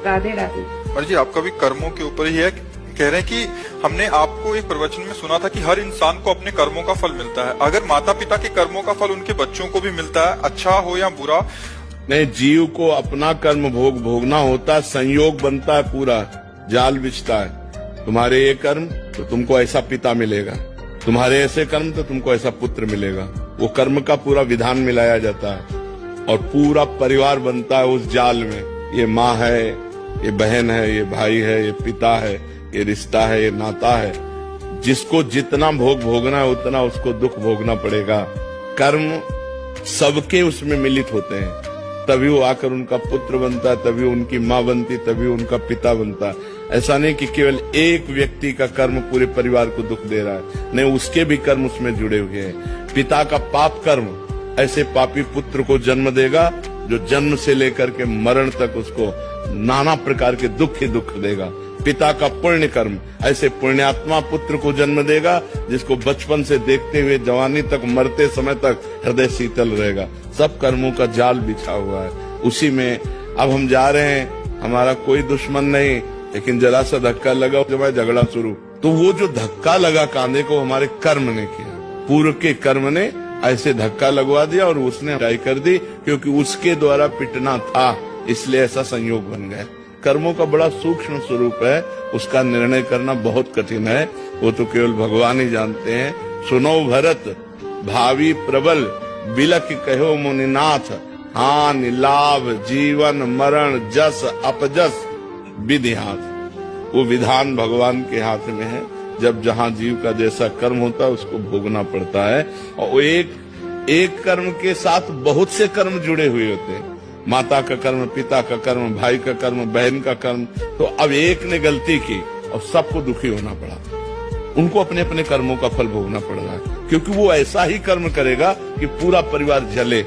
राधे राधे। और जी आपका भी कर्मों के ऊपर ही है, कह रहे हैं कि हमने आपको एक प्रवचन में सुना था कि हर इंसान को अपने कर्मों का फल मिलता है। अगर माता पिता के कर्मों का फल उनके बच्चों को भी मिलता है, अच्छा हो या बुरा, नहीं, जीव को अपना कर्म भोगना होता है, संयोग बनता है, पूरा जाल बिछता है। तुम्हारे ये कर्म तो तुमको ऐसा पिता मिलेगा, तुम्हारे ऐसे कर्म तो तुमको ऐसा पुत्र मिलेगा। वो कर्म का पूरा विधान मिलाया जाता है और पूरा परिवार बनता है उस जाल में। ये माँ है, ये बहन है, ये भाई है, ये पिता है, ये रिश्ता है, ये नाता है। जिसको जितना भोगना है उतना उसको दुख भोगना पड़ेगा। कर्म सबके उसमें मिलित होते हैं, तभी वो आकर उनका पुत्र बनता है, तभी उनकी माँ बनती, तभी उनका पिता बनता है। ऐसा नहीं कि केवल एक व्यक्ति का कर्म पूरे परिवार को दुख दे रहा है, नहीं, उसके भी कर्म उसमें जुड़े हुए हैं। पिता का पाप कर्म ऐसे पापी पुत्र को जन्म देगा जो जन्म से लेकर के मरण तक उसको नाना प्रकार के दुख ही दुख देगा। पिता का पुण्य कर्म ऐसे पुण्यात्मा पुत्र को जन्म देगा जिसको बचपन से देखते हुए जवानी तक, मरते समय तक हृदय शीतल रहेगा। सब कर्मों का जाल बिछा हुआ है, उसी में अब हम जा रहे हैं। हमारा कोई दुश्मन नहीं, लेकिन जरा सा धक्का लगा जब झगड़ा शुरू, तो वो जो धक्का लगा कांधे को हमारे कर्म ने किया, पूर्व के कर्म ने ऐसे धक्का लगवा दिया और उसने हटाई कर दी, क्योंकि उसके द्वारा पिटना था, इसलिए ऐसा संयोग बन गया। कर्मों का बड़ा सूक्ष्म स्वरूप है, उसका निर्णय करना बहुत कठिन है, वो तो केवल भगवान ही जानते हैं। सुनो भरत भावी प्रबल, बिलक कहो मुनिनाथ, हानि लाभ जीवन मरण जस अपजस विधि हाथ। वो विधान भगवान के हाथ में है। जब जहाँ जीव का जैसा कर्म होता है उसको भोगना पड़ता है, और वो एक कर्म के साथ बहुत से कर्म जुड़े हुए होते हैं। माता का कर्म, पिता का कर्म, भाई का कर्म, बहन का कर्म। तो अब एक ने गलती की और सबको दुखी होना पड़ा, उनको अपने अपने कर्मों का फल भोगना पड़ रहा है, क्योंकि वो ऐसा ही कर्म करेगा कि पूरा परिवार जले।